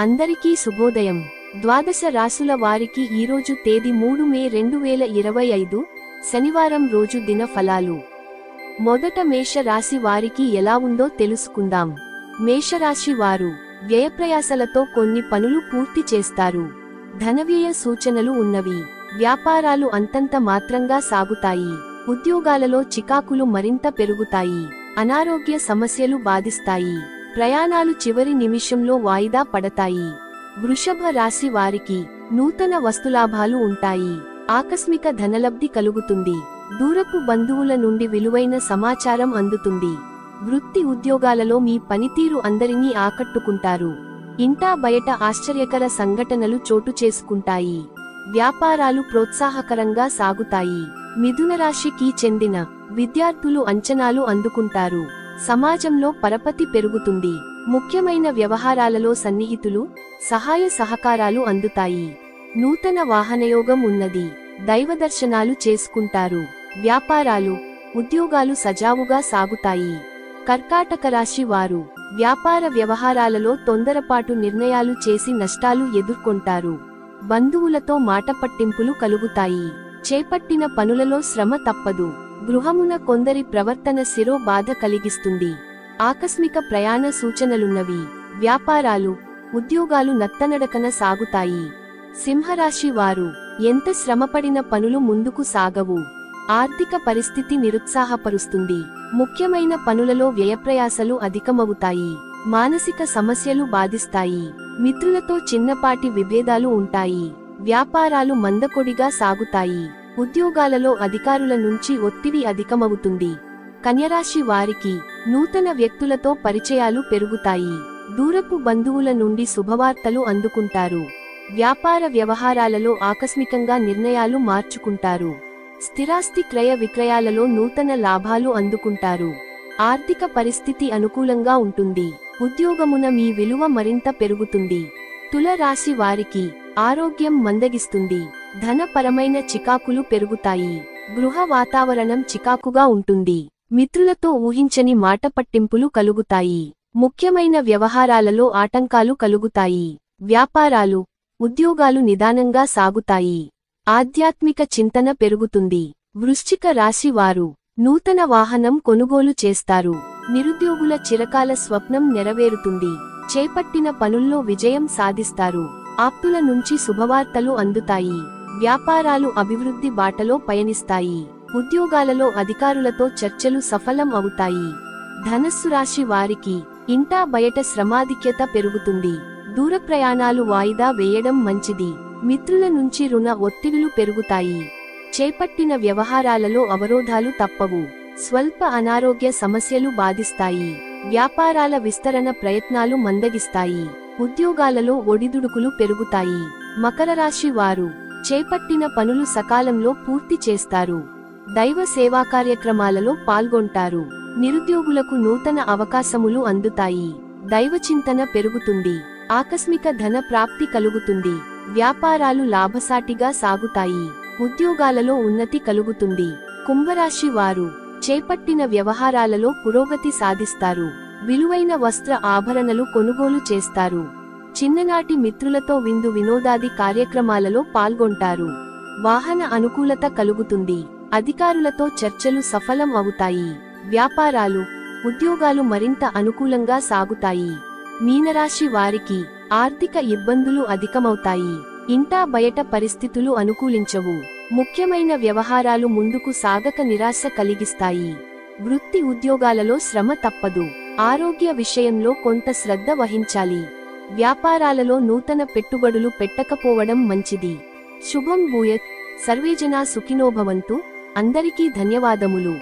అందరికీ శుభోదయం. ద్వాదశ రాశుల వారికి ఈరోజు తేదీ 3 మే 2025 శనివారం రోజు దిన ఫలాలు. మొదట మేష రాశి వారికి ఎలా ఉందో తెలుసుకుందాం. మేషరాశి వారు వ్యయప్రయాసలతో కొన్ని పనులు పూర్తి చేస్తారు. ధనవ్యయ సూచనలు ఉన్నవి. వ్యాపారాలు అంతంత మాత్రంగా సాగుతాయి. ఉద్యోగాలలో చికాకులు మరింత పెరుగుతాయి. అనారోగ్య సమస్యలు బాధిస్తాయి. ప్రయాణాలు చివరి నిమిషంలో వాయిదా పడతాయి. వృషభ రాశి వారికి నూతన వస్తులాభాలు ఉంటాయి. ఆకస్మిక ధనలబ్ధి కలుగుతుంది. దూరపు బంధువుల నుండి విలువైన సమాచారం అందుతుంది. వృత్తి ఉద్యోగాలలో మీ పనితీరు అందరినీ ఆకట్టుకుంటారు. ఇంటా బయట ఆశ్చర్యకర సంఘటనలు చోటు చేసుకుంటాయి. వ్యాపారాలు ప్రోత్సాహకరంగా సాగుతాయి. మిథున రాశికి చెందిన విద్యార్థులు అంచనాలు అందుకుంటారు. సమాజంలో పరపతి పెరుగుతుంది. ముఖ్యమైన వ్యవహారాలలో సన్నిహితులు సహాయ సహకారాలు అందుతాయి. నూతన వాహనయోగం ఉన్నది. దైవదర్శనాలు చేసుకుంటారు. వ్యాపారాలు ఉద్యోగాలు సజావుగా సాగుతాయి. కర్కాటక రాశి వారు వ్యాపార వ్యవహారాలలో తొందరపాటు నిర్ణయాలు చేసి నష్టాలు ఎదుర్కొంటారు. బంధువులతో మాటపట్టింపులు కలుగుతాయి. చేపట్టిన పనులలో శ్రమ తప్పదు. గృహమున కొందరి ప్రవర్తన శిరో బాధ కలిగిస్తుంది. ఆకస్మిక ప్రయాణ సూచనలున్నవి. వ్యాపారాలు ఉద్యోగాలు నత్తనడకన సాగుతాయి. సింహరాశి వారు ఎంత శ్రమపడిన పనులు ముందుకు సాగవు. ఆర్థిక పరిస్థితి నిరుత్సాహపరుస్తుంది. ముఖ్యమైన పనులలో వ్యయప్రయాసలు అధికమవుతాయి. మానసిక సమస్యలు బాధిస్తాయి. మిత్రులతో చిన్నపాటి విభేదాలు ఉంటాయి. వ్యాపారాలు మందకొడిగా సాగుతాయి. ఉద్యోగాలలో అధికారుల నుంచి ఒత్తిడి అధికమవుతుంది. కన్యరాశి వారికి నూతన వ్యక్తులతో పరిచయాలు పెరుగుతాయి. దూరపు బంధువుల నుండి శుభవార్తలు అందుకుంటారు. వ్యాపార వ్యవహారాలలో ఆకస్మికంగా నిర్ణయాలు మార్చుకుంటారు. స్థిరాస్తి క్రయ విక్రయాలలో నూతన లాభాలు అందుకుంటారు. ఆర్థిక పరిస్థితి అనుకూలంగా ఉంటుంది. ఉద్యోగమున మీ విలువ మరింత పెరుగుతుంది. తుల రాశి వారికి ఆరోగ్యం మందగిస్తుంది. ధనపరమైన చికాకులు పెరుగుతాయి. గృహ వాతావరణం చికాకుగా ఉంటుంది. మిత్రులతో ఊహించని మాట పట్టింపులు కలుగుతాయి. ముఖ్యమైన వ్యవహారాలలో ఆటంకాలు కలుగుతాయి. వ్యాపారాలు ఉద్యోగాలు నిదానంగా సాగుతాయి. ఆధ్యాత్మిక చింతన పెరుగుతుంది. వృశ్చిక రాశి వారు నూతన వాహనం కొనుగోలు చేస్తారు. నిరుద్యోగుల చిరకాల స్వప్నం నెరవేరుతుంది. చేపట్టిన పనుల్లో విజయం సాధిస్తారు. ఆప్తుల నుంచి శుభవార్తలు అందుతాయి. వ్యాపారాలు అభివృద్ధి బాటలో పయనిస్తాయి. ఉద్యోగాలలో అధికారులతో చర్చలు సఫలం అవుతాయి. ధనస్సు రాశి వారికి ఇంటా బయట శ్రమాధిక్యత పెరుగుతుంది. దూర ప్రయాణాలు వాయిదా వేయడం మంచిది. మిత్రుల నుంచి రుణ ఒత్తిడులు పెరుగుతాయి. చేపట్టిన వ్యవహారాలలో అవరోధాలు తప్పవు. స్వల్ప అనారోగ్య సమస్యలు బాధిస్తాయి. వ్యాపారాల విస్తరణ ప్రయత్నాలు మందగిస్తాయి. ఉద్యోగాలలో ఒడిదుడుకులు పెరుగుతాయి. మకర రాశి వారు చేపట్టిన పనులు సకాలంలో పూర్తి చేస్తారు. దైవ సేవా కార్యక్రమాలలో పాల్గొంటారు. నిరుద్యోగులకు నూతన అవకాశములు అందుతాయి. దైవచింతన పెరుగుతుంది. ఆకస్మిక ధన ప్రాప్తి కలుగుతుంది. వ్యాపారాలు లాభసాటిగా సాగుతాయి. ఉద్యోగాలలో ఉన్నతి కలుగుతుంది. కుంభరాశి వారు చేపట్టిన వ్యవహారాలలో పురోగతి సాధిస్తారు. విలువైన వస్త్ర ఆభరణలు కొనుగోలు చేస్తారు. చిన్ననాటి మిత్రులతో విందు వినోదాది కార్యక్రమాలలో పాల్గొంటారు. వాహన అనుకూలత కలుగుతుంది. అధికారులతో చర్చలు సఫలం అవుతాయి. వ్యాపారాలు ఉద్యోగాలు మరింత అనుకూలంగా సాగుతాయి. మీనరాశి వారికి ఆర్థిక ఇబ్బందులు అధికమవుతాయి. ఇంటా బయట పరిస్థితులు అనుకూలించవు. ముఖ్యమైన వ్యవహారాలు ముందుకు సాగక నిరాశ కలిగిస్తాయి. వృత్తి ఉద్యోగాలలో శ్రమ తప్పదు. ఆరోగ్య విషయంలో కొంత శ్రద్ధ వహించాలి. వ్యాపారాలలో నూతన పెట్టుబడులు పెట్టకపోవడం మంచిది. శుభం భూయత్. సర్వేజనా సుఖినో భవంతు. అందరికీ ధన్యవాదములు.